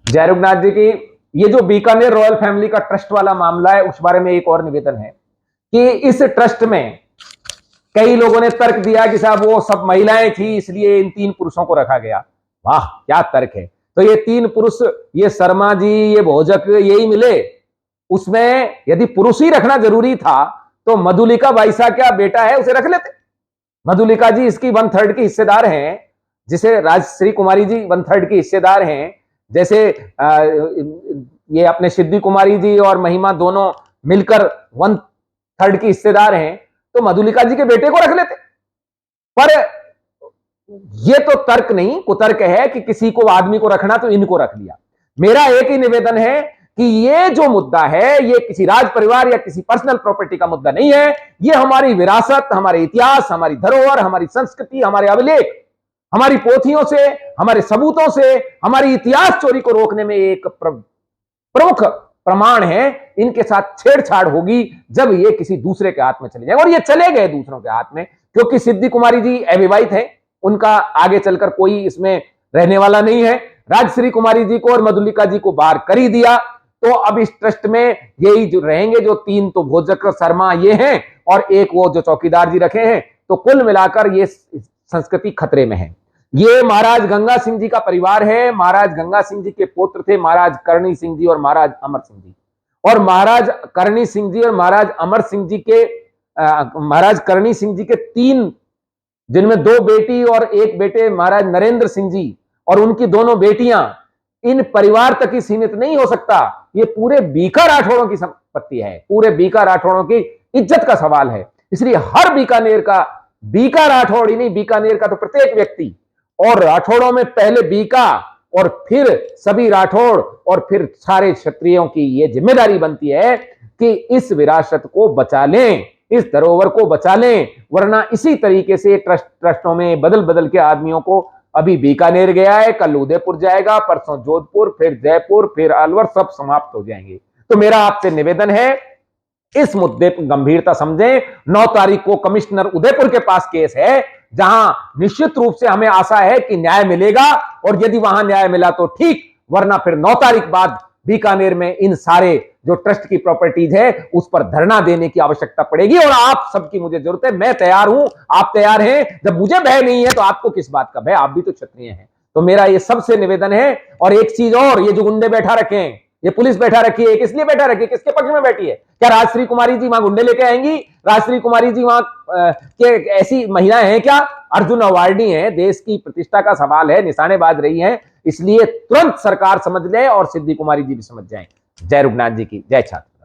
जय रघुनाथ जी की। ये जो बीकानेर रॉयल फैमिली का ट्रस्ट वाला मामला है, उस बारे में एक और निवेदन है कि इस ट्रस्ट में कई लोगों ने तर्क दिया कि साहब वो सब महिलाएं थी इसलिए इन 3 पुरुषों को रखा गया। वाह क्या तर्क है। तो ये 3 पुरुष, ये शर्मा जी, ये भोजक, यही मिले। उसमें यदि पुरुष ही रखना जरूरी था तो मधुलिका बाईसा क्या बेटा है, उसे रख लेते। मधुलिका जी इसकी 1/3 की हिस्सेदार हैं, जिसे राजश्री कुमारी जी 1/3 की हिस्सेदार हैं। जैसे ये अपने सिद्धि कुमारी जी और महिमा दोनों मिलकर 1/3 की हिस्सेदार हैं, तो मधुलिका जी के बेटे को रख लेते। पर ये तो तर्क नहीं, कुतर्क है कि किसी को आदमी को रखना तो इनको रख लिया। मेरा एक ही निवेदन है कि ये जो मुद्दा है ये किसी राज परिवार या किसी पर्सनल प्रॉपर्टी का मुद्दा नहीं है। ये हमारी विरासत, हमारे इतिहास, हमारी धरोहर, हमारी संस्कृति, हमारे अभिलेख, हमारी पोथियों से, हमारे सबूतों से हमारी इतिहास चोरी को रोकने में एक प्रमुख प्रमाण है। इनके साथ छेड़छाड़ होगी जब ये किसी दूसरे के हाथ में चले जाए, और ये चले गए दूसरों के हाथ में, क्योंकि सिद्धि कुमारी जी अविवाहित है, उनका आगे चलकर कोई इसमें रहने वाला नहीं है। राजश्री कुमारी जी को और मधुलिका जी को बाहर कर ही दिया, तो अब इस ट्रस्ट में यही जो रहेंगे, जो 3 तो भोजक शर्मा ये हैं और एक वो जो चौकीदार जी रखे हैं। तो कुल मिलाकर ये संस्कृति खतरे में है। ये महाराज गंगा सिंह जी का परिवार है। महाराज गंगा सिंह जी के पुत्र थे महाराज करणी सिंह जी और महाराज अमर सिंह जी। और महाराज करणी सिंह जी और महाराज अमर सिंह जी के महाराज करणी सिंह जी के 3, जिनमें 2 बेटी और 1 बेटे महाराज नरेंद्र सिंह जी और उनकी दोनों बेटियां, इन परिवार तक ही सीमित नहीं हो सकता। ये पूरे बीका राठौड़ों की संपत्ति है, पूरे बीका राठौड़ों की इज्जत का सवाल है। इसलिए हर बीकानेर का, बीका राठौड़ ही नहीं, बीकानेर का तो प्रत्येक व्यक्ति, और राठौड़ों में पहले बीका और फिर सभी राठौड़ और फिर सारे क्षत्रियों की ये जिम्मेदारी बनती है कि इस विरासत को बचा लें, इस धरोहर को बचा लें। वरना इसी तरीके से ट्रस्टों में बदल बदल के आदमियों को, अभी बीकानेर गया है, कल उदयपुर जाएगा, परसों जोधपुर, फिर जयपुर, फिर अलवर, सब समाप्त हो जाएंगे। तो मेरा आपसे निवेदन है, इस मुद्दे पर गंभीरता समझें। 9 तारीख को कमिश्नर उदयपुर के पास केस है, जहां निश्चित रूप से हमें आशा है कि न्याय मिलेगा, और यदि वहां न्याय मिला तो ठीक, वरना फिर 9 तारीख बाद बीकानेर में इन सारे जो ट्रस्ट की प्रॉपर्टीज है उस पर धरना देने की आवश्यकता पड़ेगी। और आप सबकी मुझे जरूरत है, मैं तैयार हूं, आप तैयार हैं। जब मुझे भय नहीं है तो आपको किस बात का भय, आप भी तो क्षत्रिय हैं। तो मेरा ये सबसे निवेदन है। और एक चीज और, ये जो गुंडे बैठा रखे हैं, ये पुलिस बैठा रखी है, किस लिए बैठा रखी है, किसके पक्ष में बैठी है? क्या राजश्री कुमारी जी वहां गुंडे लेके आएंगी? राजश्री कुमारी जी वहां के ऐसी महिलाएं हैं क्या? अर्जुन अवार्डी हैं, देश की प्रतिष्ठा का सवाल है, निशानेबाज रही हैं। इसलिए तुरंत सरकार समझ ले और सिद्धि कुमारी जी भी समझ जाएं। जय रघुनाथ जी की जय। छात्र।